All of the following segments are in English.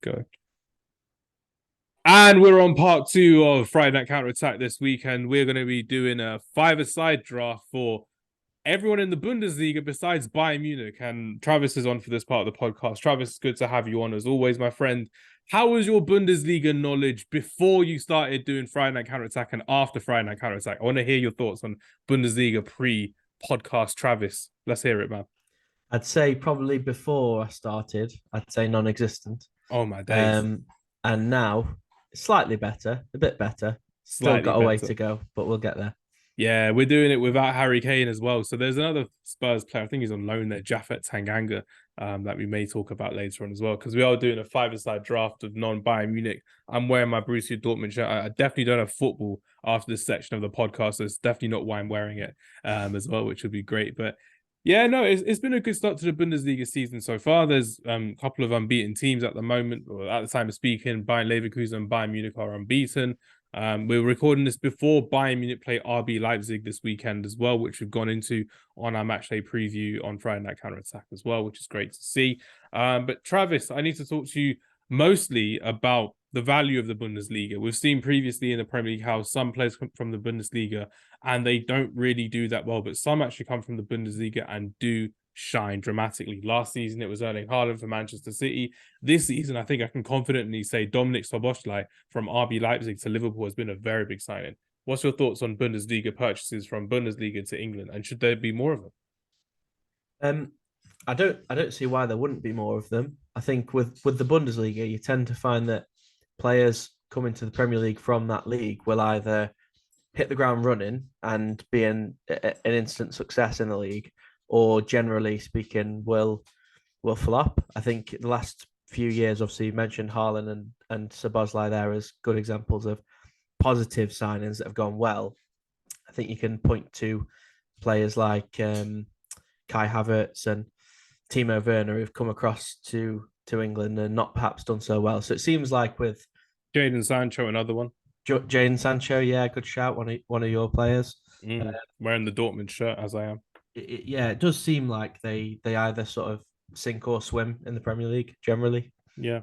Go. And we're on part 2 of Friday Night Counter Attack this weekend. We're going to be doing a five-a-side draft for everyone in the Bundesliga besides Bayern Munich. And Travis is on for this part of the podcast. Travis, it's good to have you on as always, my friend. How was your Bundesliga knowledge before you started doing Friday Night Counter Attack and after Friday Night Counter Attack? I want to hear your thoughts on Bundesliga pre-podcast. Travis, let's hear it, man. I'd say probably before I started, I'd say non-existent. Oh, my days. And now, slightly better, a bit better. Still got a way to go, but we'll get there. Yeah, we're doing it without Harry Kane as well. So there's another Spurs player, I think he's on loan there, Japhet Tanganga, that we may talk about later on as well, because we are doing a five-a-side draft of non-Bayern Munich. I'm wearing my Borussia Dortmund shirt. I definitely don't have football after this section of the podcast, so it's definitely not why I'm wearing it as well, which would be great. But yeah, no, it's been a good start to the Bundesliga season so far. There's a couple of unbeaten teams at the moment, or at the time of speaking. Bayern Leverkusen and Bayern Munich are unbeaten. We're recording this before Bayern Munich play RB Leipzig this weekend as well, which we've gone into on our matchday preview on Friday Night Counter Attack as well, which is great to see. But Travis, I need to talk to you mostly about the value of the Bundesliga. We've seen previously in the Premier League how some players come from the Bundesliga and they don't really do that well, but some actually come from the Bundesliga and do shine dramatically. Last season, it was Erling Haaland for Manchester City. This season, I think I can confidently say Dominik Szoboszlai from RB Leipzig to Liverpool has been a very big signing. What's your thoughts on Bundesliga purchases from Bundesliga to England, and should there be more of them? I don't see why there wouldn't be more of them. I think with the Bundesliga, you tend to find that players coming to the Premier League from that league will either hit the ground running and be an instant success in the league, or generally speaking, will flop. I think the last few years, obviously, you mentioned Haaland and Szoboszlai there as good examples of positive signings that have gone well. I think you can point to players like Kai Havertz and Timo Werner who've come across to England and not perhaps done so well. So it seems like with Jadon Sancho, another one. Jadon Sancho, yeah, good shout. One of your players. Wearing the Dortmund shirt as I am. It does seem like they either sort of sink or swim in the Premier League generally. Yeah.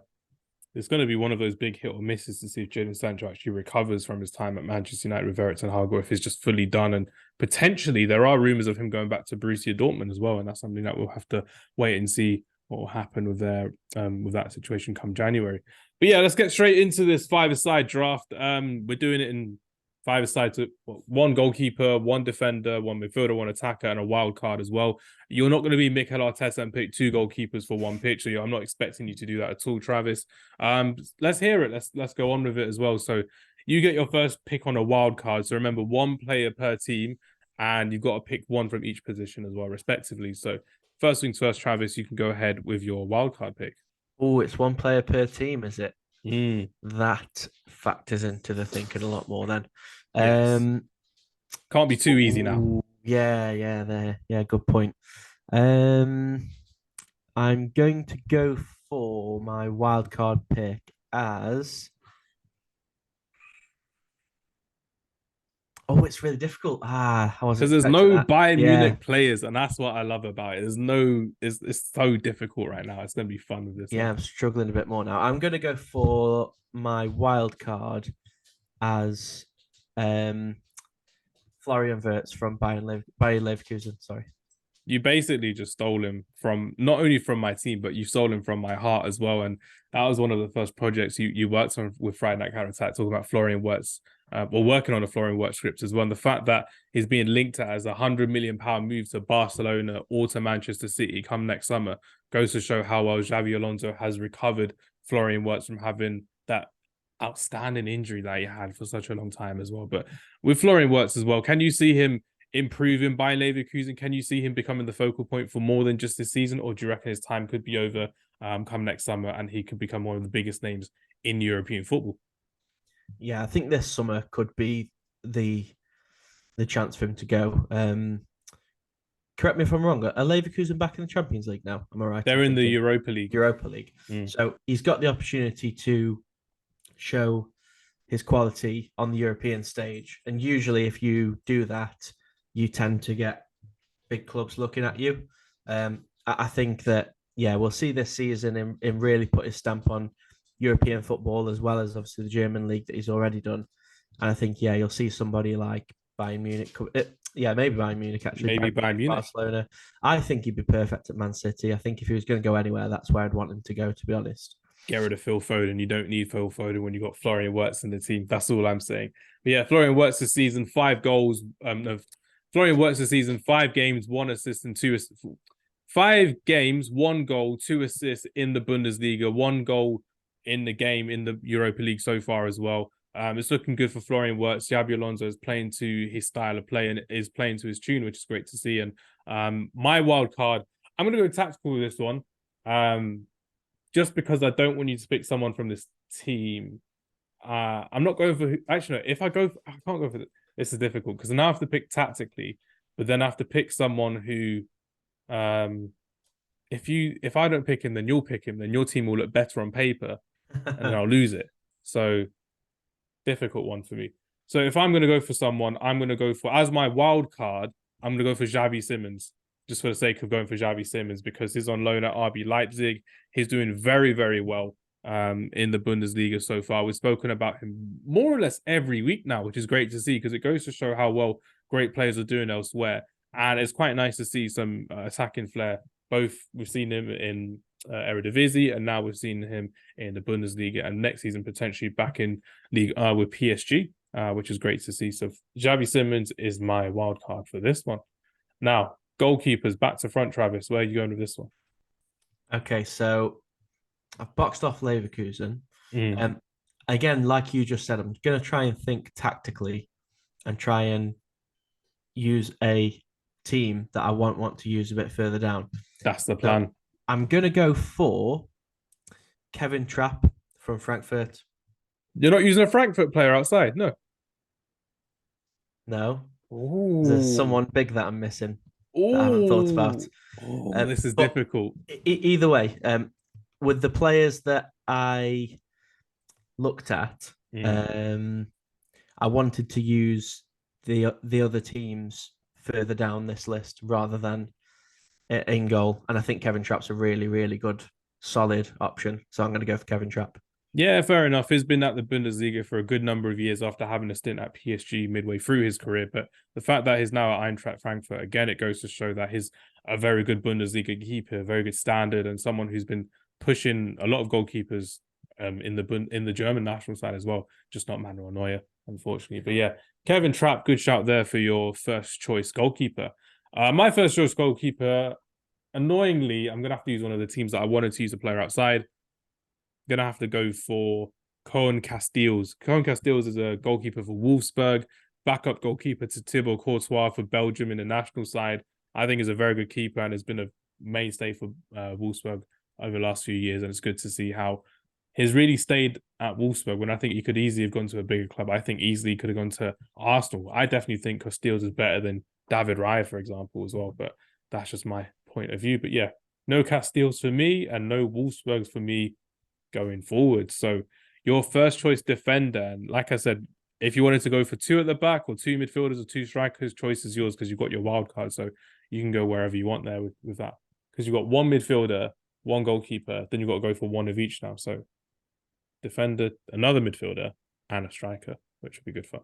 It's going to be one of those big hit or misses to see if Jadon Sancho actually recovers from his time at Manchester United with Everton Hag, or if he's just fully done. And potentially there are rumours of him going back to Borussia Dortmund as well. And that's something that we'll have to wait and see what will happen with that situation come January. But yeah, let's get straight into this five-a-side draft. We're doing it in five-a-side to one goalkeeper, one defender, one midfielder, one attacker, and a wild card as well. You're not going to be Mikel Arteta and pick two goalkeepers for one pick, so I'm not expecting you to do that at all, Travis. Let's hear it. Let's go on with it as well. So you get your first pick on a wild card. So remember, one player per team, and you've got to pick one from each position as well, respectively. So first things first, Travis, you can go ahead with your wild card pick. Oh, it's one player per team, is it? That factors into the thinking a lot more then. Yes. Can't be too easy now. Yeah, good point. I'm going to go for my wildcard pick as... Oh, it's really difficult. Because there's no Bayern Munich players, and that's what I love about it. It's so difficult right now. It's going to be fun with this. Yeah, I'm struggling a bit more now. I'm going to go for my wild card as Florian Wirtz from Bayern Leverkusen. Sorry. You basically just stole him from not only from my team, but you stole him from my heart as well. And that was one of the first projects you worked on with Friday Night Counter Attack, talking about Florian Wirtz. Or working on a Florian Wirtz script as well. And the fact that he's being linked as a £100 million move to Barcelona or to Manchester City come next summer goes to show how well Xabi Alonso has recovered Florian Wirtz from having that outstanding injury that he had for such a long time as well. But with Florian Wirtz as well, can you see him improving by Leverkusen? Can you see him becoming the focal point for more than just this season? Or do you reckon his time could be over come next summer and he could become one of the biggest names in European football? Yeah, I think this summer could be the chance for him to go. Correct me if I'm wrong. Are Leverkusen back in the Champions League now? Am I right? They're in the Europa League. Europa League. So he's got the opportunity to show his quality on the European stage. And usually if you do that, you tend to get big clubs looking at you. I think that, we'll see this season him really put his stamp on European football as well as obviously the German league that he's already done. And I think, yeah, you'll see somebody like Bayern Munich. Maybe Bayern Munich actually. Maybe Bayern Munich. Barcelona. I think he'd be perfect at Man City. I think if he was going to go anywhere, that's where I'd want him to go, to be honest. Get rid of Phil Foden. You don't need Phil Foden when you've got Florian Wirtz in the team. That's all I'm saying. But yeah, Florian Wirtz this season, 5 goals. Florian Wirtz this season, 5 games, 1 assist and 2 assists. 5 games, 1 goal, 2 assists in the Bundesliga, 1 goal in the game in the Europa League so far as well. It's looking good for Florian Wirtz. Xabi Alonso is playing to his style of play and is playing to his tune, which is great to see. And my wild card, I'm going to go tactical with this one. Just because I don't want you to pick someone from this team. I'm not going for... Actually, no, if I can't go for... This is difficult because now I have to pick tactically, but then I have to pick someone who... If I don't pick him, then you'll pick him, then your team will look better on paper, and then I'll lose it. So, difficult one for me. So if I'm going to go for someone, I'm going to go for... As my wild card, I'm going to go for Xavi Simons. Just for the sake of going for Xavi Simons, because he's on loan at RB Leipzig. He's doing very, very well in the Bundesliga so far. We've spoken about him more or less every week now, which is great to see because it goes to show how well great players are doing elsewhere. And it's quite nice to see some attacking flair. Both we've seen him in Eredivisie, and now we've seen him in the Bundesliga, and next season potentially back in League with PSG, which is great to see. So Xavi Simons is my wild card for this one. Now, goalkeepers, back to front, Travis. Where are you going with this one? Okay, so I've boxed off Leverkusen. Again, like you just said, I'm going to try and think tactically and try and use a team that I won't want to use a bit further down. That's the plan. So I'm going to go for Kevin Trapp from Frankfurt. You're not using a Frankfurt player outside? No. No. Ooh. There's someone big that I'm missing. That I haven't thought about. This is difficult. Either way, with the players that I looked at, I wanted to use the other teams further down this list rather than in goal. And I think Kevin Trapp's a really, really good, solid option. So I'm going to go for Kevin Trapp. Yeah, fair enough. He's been at the Bundesliga for a good number of years after having a stint at PSG midway through his career. But the fact that he's now at Eintracht Frankfurt, again, it goes to show that he's a very good Bundesliga keeper, a very good standard, and someone who's been pushing a lot of goalkeepers in the German national side as well, just not Manuel Neuer, unfortunately. But yeah, Kevin Trapp, good shout there for your first choice goalkeeper. My first choice goalkeeper, annoyingly, I'm going to have to use one of the teams that I wanted to use a player outside. Going to have to go for Koen Casteels. Koen Casteels is a goalkeeper for Wolfsburg, backup goalkeeper to Thibaut Courtois for Belgium in the national side. I think he's a very good keeper and has been a mainstay for Wolfsburg over the last few years. And it's good to see how he's really stayed at Wolfsburg when I think he could easily have gone to a bigger club. I think easily could have gone to Arsenal. I definitely think Casteels is better than David Raya, for example, as well. But that's just my point of view. But yeah, no Casteels for me and no Wolfsburgs for me going forward. So your first choice defender, and like I said, if you wanted to go for 2 at the back or 2 midfielders or 2 strikers, choice is yours because you've got your wild card. So you can go wherever you want there with that. Because you've got 1 midfielder, 1 goalkeeper, then you've got to go for 1 of each now. So defender, another midfielder, and a striker, which would be good fun.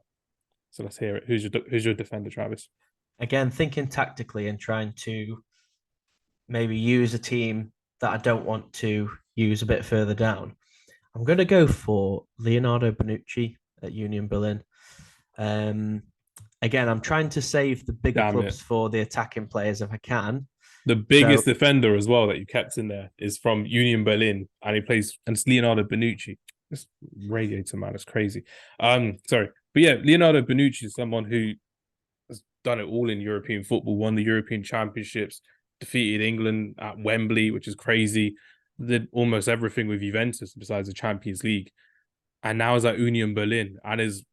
So let's hear it. Who's your defender, Travis? Again, thinking tactically and trying to maybe use a team that I don't want to use a bit further down. I'm going to go for Leonardo Bonucci at Union Berlin. Again, I'm trying to save the bigger clubs for the attacking players if I can. The biggest defender as well that you kept in there is from Union Berlin, and it's Leonardo Bonucci. This radiator, man, it's crazy. Sorry. But yeah, Leonardo Bonucci is someone who has done it all in European football, won the European Championships, defeated England at Wembley, which is crazy. Did almost everything with Juventus besides the Champions League. And now is at Union Berlin and is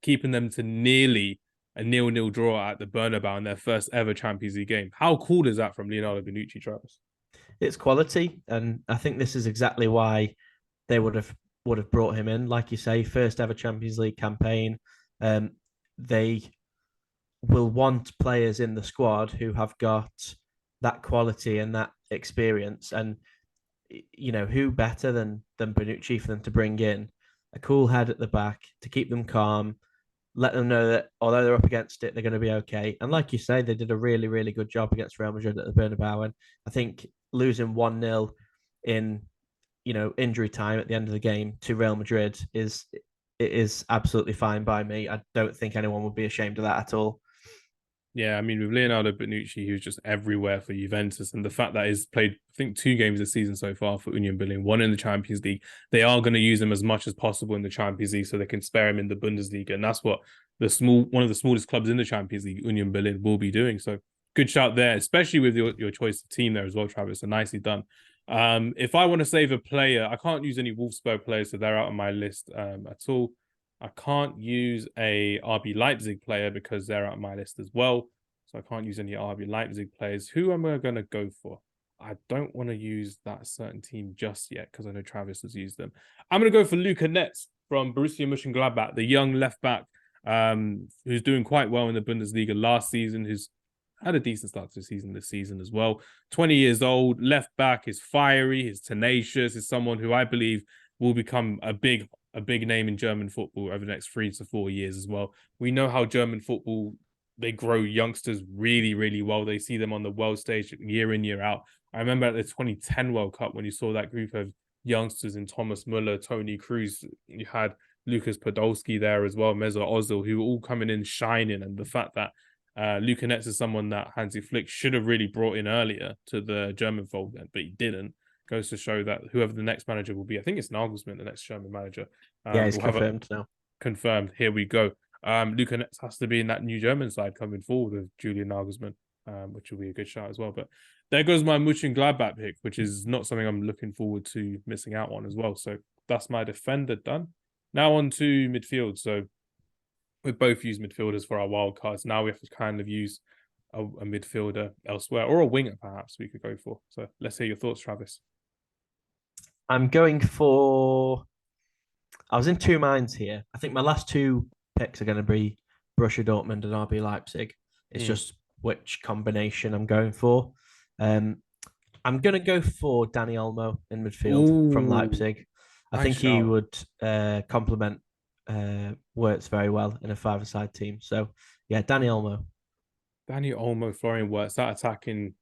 keeping them to nearly a 0-0 draw at the Bernabeu in their first ever Champions League game. How cool is that from Leonardo Bonucci, Travis? It's quality, and I think this is exactly why they would have brought him in. Like you say, first ever Champions League campaign. They will want players in the squad who have got that quality and that experience. And who better than Bonucci for them to bring in a cool head at the back to keep them calm, let them know that although they're up against it, they're going to be okay. And like you say, they did a really, really good job against Real Madrid at the Bernabeu. And I think losing 1-0 in injury time at the end of the game to Real Madrid is absolutely fine by me. I don't think anyone would be ashamed of that at all. Yeah, I mean, with Leonardo Bonucci, who's just everywhere for Juventus, and the fact that he's played, I think, 2 games this season so far for Union Berlin, one in the Champions League, they are going to use him as much as possible in the Champions League so they can spare him in the Bundesliga. And that's what one of the smallest clubs in the Champions League, Union Berlin, will be doing. So good shout there, especially with your choice of team there as well, Travis. So nicely done. If I want to save a player, I can't use any Wolfsburg players, so they're out of my list at all. I can't use a RB Leipzig player because they're out of my list as well. So I can't use any RB Leipzig players. Who am I going to go for? I don't want to use that certain team just yet because I know Travis has used them. I'm going to go for Luca Netz from Borussia Mönchengladbach, the young left back who's doing quite well in the Bundesliga last season, who's had a decent start to the season this season as well. 20 years old, left back, is fiery, is tenacious, is someone who I believe will become a big name in German football over the next 3 to 4 years as well. We know how German football, they grow youngsters really, really well. They see them on the world stage year in, year out. I remember at the 2010 World Cup when you saw that group of youngsters in Thomas Müller, Tony Cruz, you had Lucas Podolski there as well, Mesut Ozil, who were all coming in shining. And the fact that Luca Netz is someone that Hansi Flick should have really brought in earlier to the German fold, but he didn't. Goes to show that whoever the next manager will be, I think it's Nagelsmann, the next German manager. Yeah, he's confirmed now. Confirmed. Here we go. Luca Netz has to be in that new German side coming forward with Julian Nagelsmann, which will be a good shot as well. But there goes my Mönchengladbach pick, which is not something I'm looking forward to missing out on as well. So that's my defender done. Now on to midfield. So we both use midfielders for our wild cards. Now we have to kind of use a midfielder elsewhere, or a winger perhaps we could go for. So let's hear your thoughts, Travis. I'm going for. I was in two minds here. I think my last two picks are going to be Borussia Dortmund and RB Leipzig. It's just which combination I'm going for. I'm going to go for Dani Olmo in midfield from Leipzig. I think he would complement Wirtz very well in a five-a-side team. So, yeah, Dani Olmo, Florian Wirtz, that attacking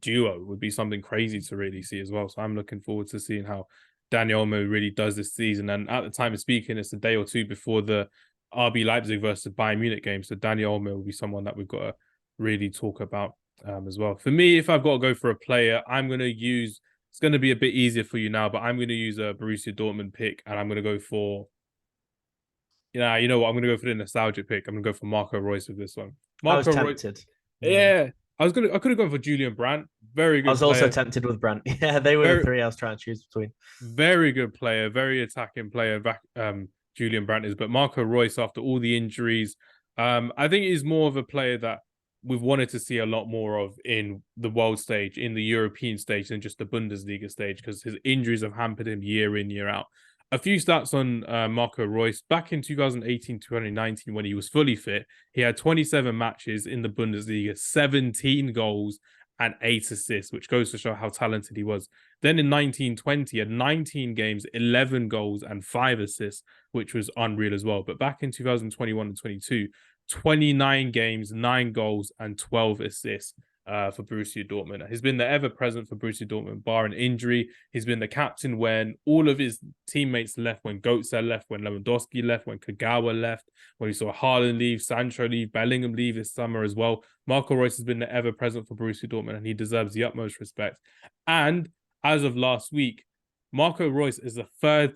duo would be something crazy to really see as well. So I'm looking forward to seeing how Dani Olmo really does this season. And at the time of speaking, it's a day or two before the RB Leipzig versus Bayern Munich game. So Dani Olmo will be someone that we've got to really talk about as well. For me, if I've got to go for a player, I'm going to use, it's going to be a bit easier for you now, but I'm going to use a Borussia Dortmund pick, and I'm going to go for, you know what, I'm going to go for the nostalgic pick. I'm going to go for Marco Reus with this one. Marco I was tempted. Yeah. I could have gone for Julian Brandt. Very good. I was also tempted with Brandt. Yeah, they were the three I was trying to choose between. Very good player, very attacking player. Julian Brandt is, but Marco Reus, after all the injuries, I think he's more of a player that we've wanted to see a lot more of in the world stage, in the European stage, than just the Bundesliga stage, because his injuries have hampered him year in, year out. A few stats on Marco Reus. Back in 2018-2019, when he was fully fit, he had 27 matches in the Bundesliga, 17 goals and 8 assists, which goes to show how talented he was. Then in 1920, he had 19 games, 11 goals and 5 assists, which was unreal as well. But back in 2021 and 22, 29 games, 9 goals and 12 assists for Borussia Dortmund. He's been the ever-present for Borussia Dortmund, bar an injury. He's been the captain when all of his teammates left, when Götze left, when Lewandowski left, when Kagawa left, when we saw Haaland leave, Sancho leave, Bellingham leave this summer as well. Marco Reus has been the ever-present for Borussia Dortmund, and he deserves the utmost respect. And as of last week, Marco Reus is the third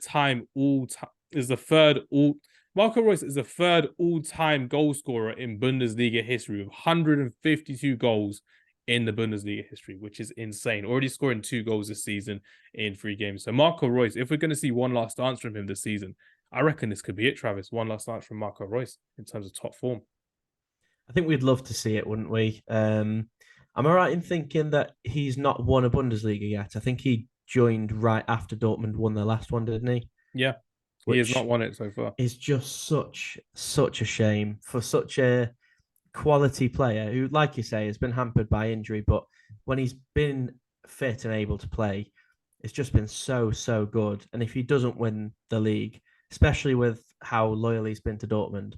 all-time goal scorer in Bundesliga history, with 152 goals in the Bundesliga history, which is insane. Already scoring 2 goals this season in 3 games. So Marco Reus, if we're going to see one last dance from him this season, I reckon this could be it, Travis. One last dance from Marco Reus in terms of top form. I think we'd love to see it, wouldn't we? Am I right in thinking that he's not won a Bundesliga yet? I think he joined right after Dortmund won their last one, didn't he? Yeah, he has not won it so far. It's just such a shame for such a quality player who, like you say, has been hampered by injury, but when he's been fit and able to play, it's just been so good. And if he doesn't win the league, especially with how loyal he's been to Dortmund,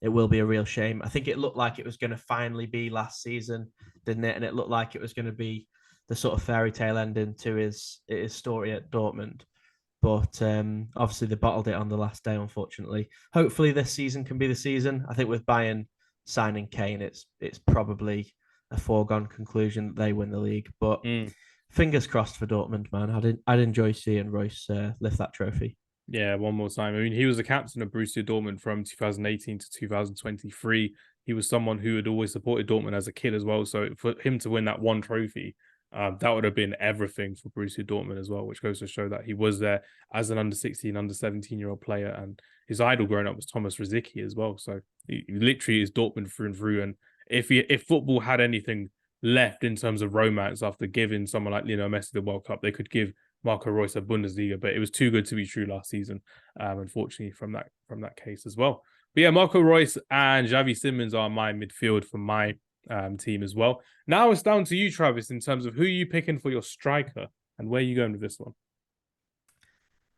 it will be a real shame. I think it looked like it was going to finally be last season, didn't it? And it looked like it was going to be the sort of fairy tale ending to his story at Dortmund. But obviously they bottled it on the last day, unfortunately. Hopefully this season can be the season. I think with Bayern signing Kane, it's probably a foregone conclusion that they win the league. But Mm. fingers crossed for Dortmund, man. I'd enjoy seeing Reus lift that trophy. Yeah, one more time. I mean, he was the captain of Borussia Dortmund from 2018 to 2023. He was someone who had always supported Dortmund as a kid as well. So for him to win that one trophy, that would have been everything for Borussia Dortmund as well, which goes to show that he was there as an under 16, under 17-year-old player. And his idol growing up was Thomas Rosicky as well. So he literally is Dortmund through and through. And if football had anything left in terms of romance after giving someone like Lionel Messi the World Cup, they could give Marco Reus of Bundesliga, but it was too good to be true last season, unfortunately, from that case as well. But yeah, Marco Reus and Xavi Simons are my midfield for my team as well. Now it's down to you, Travis, in terms of who you picking for your striker and where you going with this one.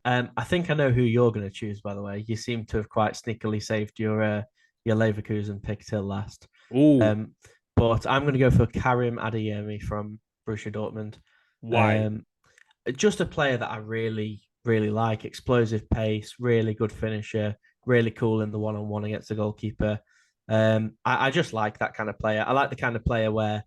I think I know who you're going to choose. By the way, you seem to have quite sneakily saved your Leverkusen pick till last. Oh, But I'm going to go for Karim Adeyemi from Borussia Dortmund. why? Just a player that I really like. Explosive pace, really good finisher, really cool in the one-on-one against the goalkeeper. I just like that kind of player. I like the kind of player where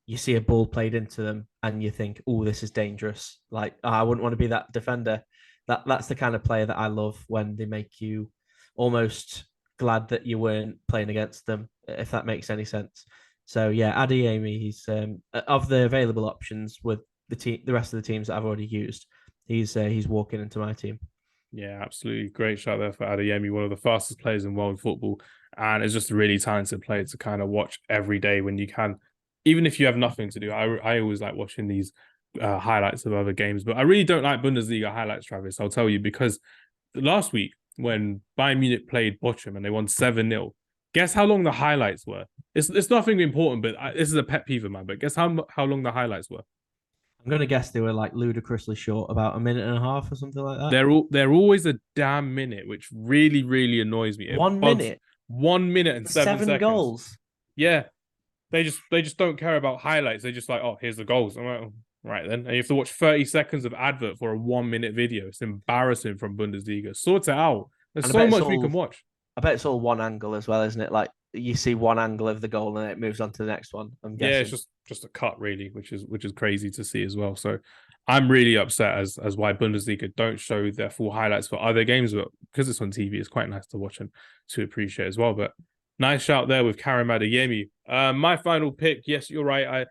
you see a ball played into them and you think, oh, this is dangerous. Like, oh, I wouldn't want to be that defender. That's the kind of player that I love when they make you almost glad that you weren't playing against them, if that makes any sense. So yeah, Adeyemi, he's of the available options with the rest of the teams that I've already used, he's walking into my team. Yeah, absolutely. Great shot there for Adeyemi, one of the fastest players in world football. And it's just a really talented player to kind of watch every day when you can, even if you have nothing to do. I always like watching these highlights of other games, but I really don't like Bundesliga highlights, Travis. I'll tell you, because last week when Bayern Munich played Bochum and they won 7-0, guess how long the highlights were? It's nothing important, but this is a pet peeve of mine, but guess how long the highlights were? I'm gonna guess they were like ludicrously short, about a minute and a half or something like that. They're always a damn minute, which really annoys me. It One bugs. minute, 1 minute and 7 seconds. goals. Yeah, they just don't care about highlights. They're just like, oh, here's the goals. I'm like, oh, right then. And you have to watch 30 seconds of advert for a 1 minute video. It's embarrassing from Bundesliga. Sort it out. There's And so much we can watch. I bet it's all one angle as well, isn't it? Like you see one angle of the goal and it moves on to the next one. I'm guessing. Yeah, it's just a cut really, which is crazy to see as well. So I'm really upset as why Bundesliga don't show their full highlights for other games, but because it's on TV, it's quite nice to watch and to appreciate as well. But nice shout there with Karim Adeyemi. My final pick, yes, you're right.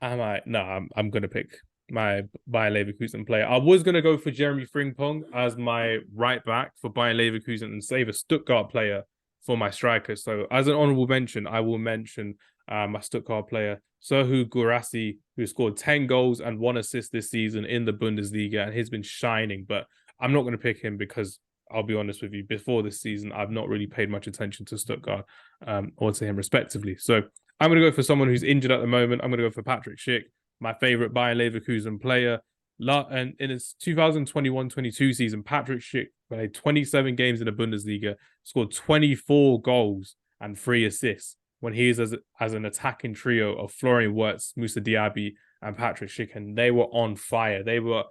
I'm gonna pick my Bayern Leverkusen player. I was gonna go for Jeremy Frimpong as my right back for Bayern Leverkusen and save a Stuttgart player for my striker. So as an honorable mention, I will mention my Stuttgart player, Serhou Guirassy, who scored 10 goals and 1 assist this season in the Bundesliga, and he's been shining. But I'm not going to pick him because I'll be honest with you, before this season, I've not really paid much attention to Stuttgart or to him respectively. So I'm going to go for someone who's injured at the moment. I'm going to go for Patrick Schick, my favorite Bayern Leverkusen player. And in his 2021-22 season, Patrick Schick played 27 games in the Bundesliga, scored 24 goals and 3 assists when he is as an attacking trio of Florian Wirtz, Moussa Diaby, and Patrick Schick, and they were on fire. They were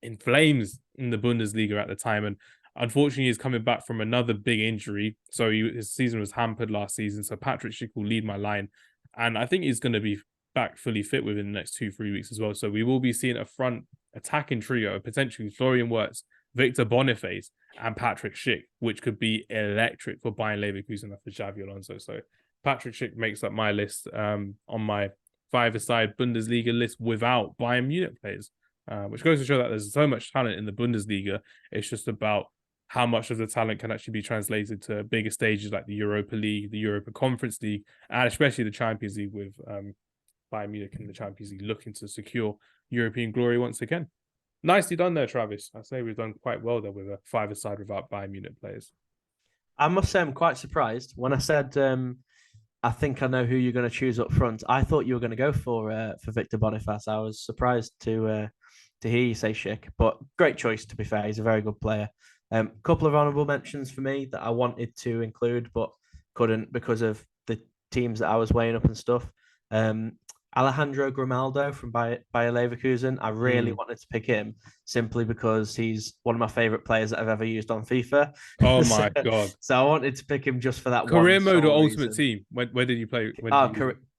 in flames in the Bundesliga at the time, and unfortunately, he's coming back from another big injury, so his season was hampered last season. So Patrick Schick will lead my line, and I think he's going to be back fully fit within the next 2-3 weeks as well. So we will be seeing a front attacking trio of potentially Florian Wirtz, Victor Boniface, and Patrick Schick, which could be electric for Bayern Leverkusen after Xabi Alonso. So Patrick Schick makes up my list on my five-a-side Bundesliga list without Bayern Munich players, which goes to show that there's so much talent in the Bundesliga. It's just about how much of the talent can actually be translated to bigger stages like the Europa League, the Europa Conference League, and especially the Champions League with Bayern Munich in the Champions League looking to secure European glory once again. Nicely done there, Travis. I say we've done quite well there with a five-a-side without Bayern Munich players. I must say I'm quite surprised. When I said I think I know who you're going to choose up front, I thought you were going to go for Victor Boniface. I was surprised to to hear you say Schick, but great choice to be fair. He's a very good player. Couple of honourable mentions for me that I wanted to include but couldn't because of the teams that I was weighing up and stuff. Alejandro Grimaldo from Bayer Leverkusen. I really wanted to pick him simply because he's one of my favorite players that I've ever used on FIFA. Oh my God. So I wanted to pick him just for that career one mode or sole ultimate reason. team? Where did you play?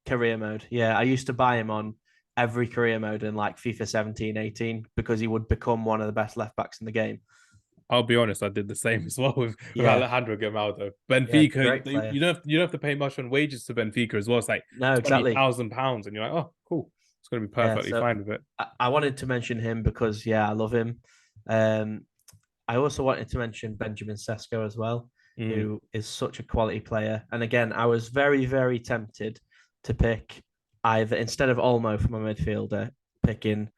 Career mode. Yeah, I used to buy him on every career mode in like FIFA 17, 18 because he would become one of the best left backs in the game. I'll be honest, I did the same as well with Yeah. Alejandro Grimaldo. Yeah, Benfica, great player. you don't have to pay much on wages to Benfica as well. It's like No, exactly. £20,000, and you're like, oh, cool. It's going to be perfectly fine with it. I wanted to mention him because I love him. I also wanted to mention Benjamin Sesko as well, who is such a quality player. And again, I was very, very tempted to pick either instead of Olmo for my midfielder, picking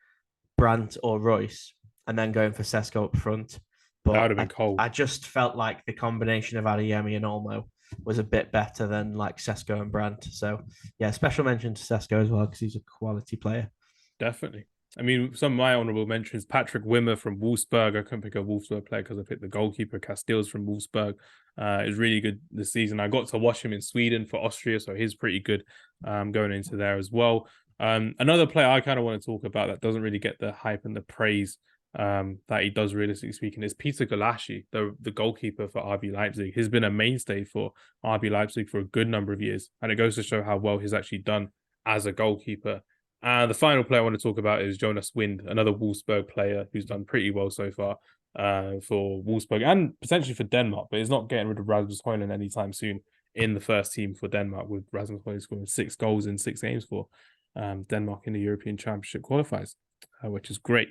Brandt or Reus, and then going for Sesko up front. But that would have been cold. I just felt like the combination of Adeyemi and Olmo was a bit better than like Sesko and Brandt. So yeah, special mention to Sesko as well because he's a quality player. Definitely. I mean, some of my honourable mentions, Patrick Wimmer from Wolfsburg. I couldn't pick a Wolfsburg player because I picked the goalkeeper, Castells from Wolfsburg. It was really good this season. I got to watch him in Sweden for Austria, so he's pretty good going into there as well. Another player I kind of want to talk about that doesn't really get the hype and the praise that he does, realistically speaking, is Peter Gulaschi, the goalkeeper for RB Leipzig. He's been a mainstay for RB Leipzig for a good number of years, and it goes to show how well he's actually done as a goalkeeper. And the final player I want to talk about is Jonas Wind, another Wolfsburg player who's done pretty well so far for Wolfsburg and potentially for Denmark, but he's not getting rid of Rasmus Højlund anytime soon in the first team for Denmark, with Rasmus Højlund scoring 6 goals in 6 games for Denmark in the European Championship qualifiers, which is great.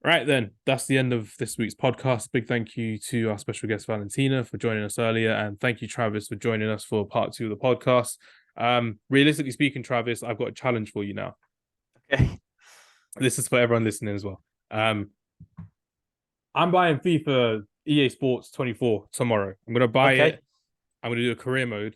Right then, that's the end of this week's podcast. Big thank you to our special guest Valentina for joining us earlier, and thank you, Travis, for joining us for part 2 of the podcast. Realistically speaking, Travis, I've got a challenge for you now. Okay. This is for everyone listening as well. I'm buying FIFA EA Sports 24 tomorrow. I'm going to buy it. I'm going to do a career mode.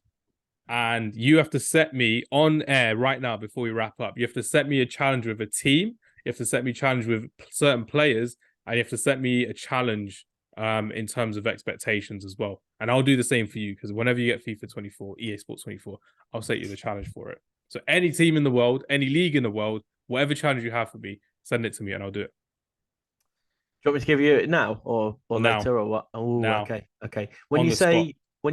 And you have to set me on air right now before we wrap up. You have to set me a challenge with a team. You have to set me a challenge with certain players. And you have to set me a challenge in terms of expectations as well. And I'll do the same for you because whenever you get FIFA 24, EA Sports 24, I'll set you the challenge for it. So any team in the world, any league in the world, whatever challenge you have for me, send it to me and I'll do it. Do you want me to give you it now or now. later or what? Oh, now. Okay. When you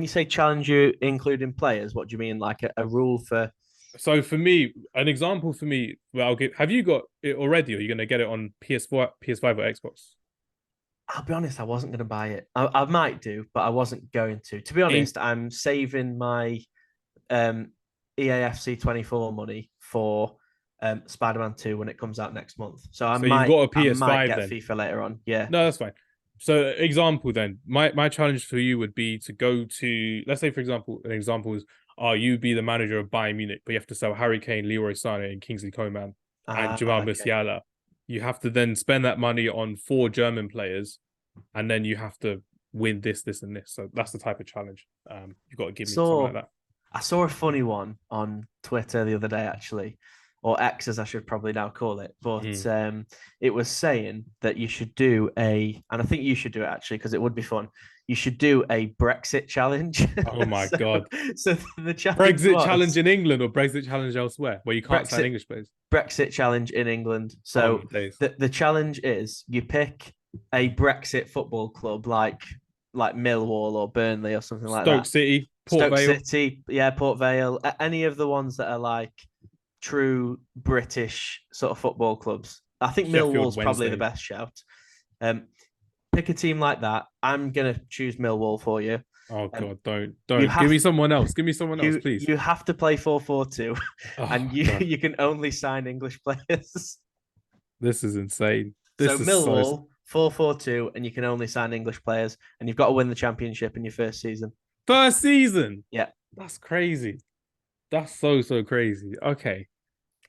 say challenge, you including players, what do you mean? Like a rule for? So for me, an example for me, well, I'll give. Have you got it already? Or are you going to get it on PS4, PS5, or Xbox? I'll be honest, I wasn't going to buy it. I might do, but I wasn't going to. To be honest, I'm saving my EAFC 24 money for Spider-Man 2 when it comes out next month. So you've got a PS5 I might get then. FIFA later on. Yeah. No, that's fine. So example then, my challenge for you would be to go to, let's say for example, an example is, you be the manager of Bayern Munich, but you have to sell Harry Kane, Leroy Sané, and Kingsley Coman, and Jamal Musiala. You have to then spend that money on 4 German players, and then you have to win this, and this. So that's the type of challenge you've got to give me something like that. I saw a funny one on Twitter the other day, actually, or X as I should probably now call it. But it was saying that you should do and I think you should do it actually because it would be fun. You should do a Brexit challenge. Oh my God. So the challenge Brexit challenge in England or Brexit challenge elsewhere where you can't sign English players? Brexit challenge in England. So the challenge is you pick a Brexit football club like Millwall or Burnley or something like that. Stoke City, Port Vale. City, Port Vale. Any of the ones that are like true British sort of football clubs. I think Millwall's probably the best shout. Pick a team like that. I'm gonna choose Millwall for you. Oh God, don't. Give me someone else. Give me someone else, please. You have to play 4-4-2, and you can only sign English players. This is insane. So Millwall 4-4-2, and you can only sign English players, and you've got to win the championship in your first season. First season? Yeah, that's crazy. That's so crazy. Okay.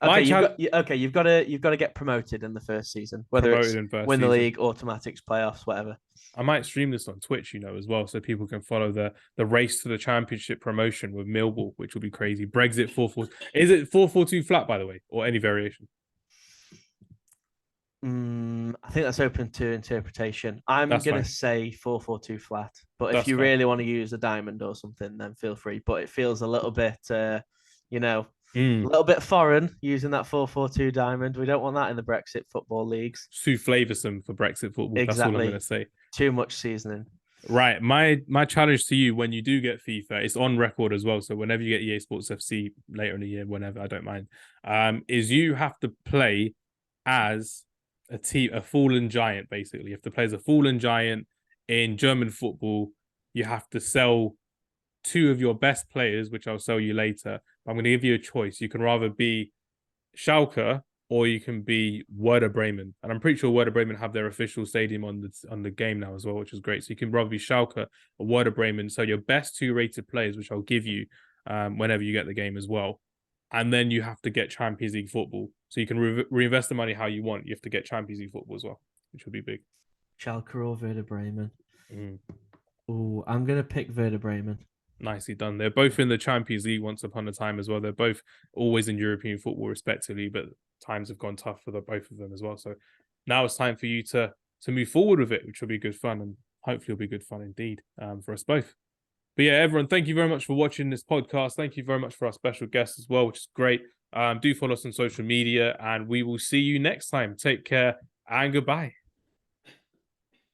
You've got to get promoted in the first season, whether it's win the league, automatics, playoffs, whatever. I might stream this on Twitch, as well, so people can follow the race to the championship promotion with Millwall, which will be crazy. Brexit 4-4. Is it 4-4-2 flat, by the way, or any variation? I think that's open to interpretation. I'm That's gonna fine. say 4-4-2 flat, but if That's you fine. really want to use a diamond or something, then feel free. But it feels a little bit, you know, a Mm. little bit foreign using that 4-4-2 diamond. We don't want that in the Brexit football leagues. Too flavoursome for Brexit football. That's all I'm going to Exactly. say. Too much seasoning. Right. My challenge to you when you do get FIFA, it's on record as well. So whenever you get EA Sports FC later in the year, whenever, I don't mind, is you have to play as a team, a fallen giant, basically. If the player's a fallen giant in German football, you have to sell two of your best players, which I'll sell you later. I'm going to give you a choice. You can rather be Schalke or you can be Werder Bremen. And I'm pretty sure Werder Bremen have their official stadium on the game now as well, which is great. So you can rather be Schalke or Werder Bremen. So your best two rated players, which I'll give you whenever you get the game as well. And then you have to get Champions League football. So you can reinvest the money how you want. You have to get Champions League football as well, which will be big. Schalke or Werder Bremen. Mm. Oh, I'm gonna pick Werder Bremen. Nicely done. They're both in the Champions League once upon a time as well. They're both always in European football, respectively, but times have gone tough for the both of them as well. So now it's time for you to move forward with it, which will be good fun, and hopefully will be good fun indeed for us both. But yeah, everyone, thank you very much for watching this podcast. Thank you very much for our special guest as well, which is great. Do follow us on social media, and we will see you next time. Take care and goodbye.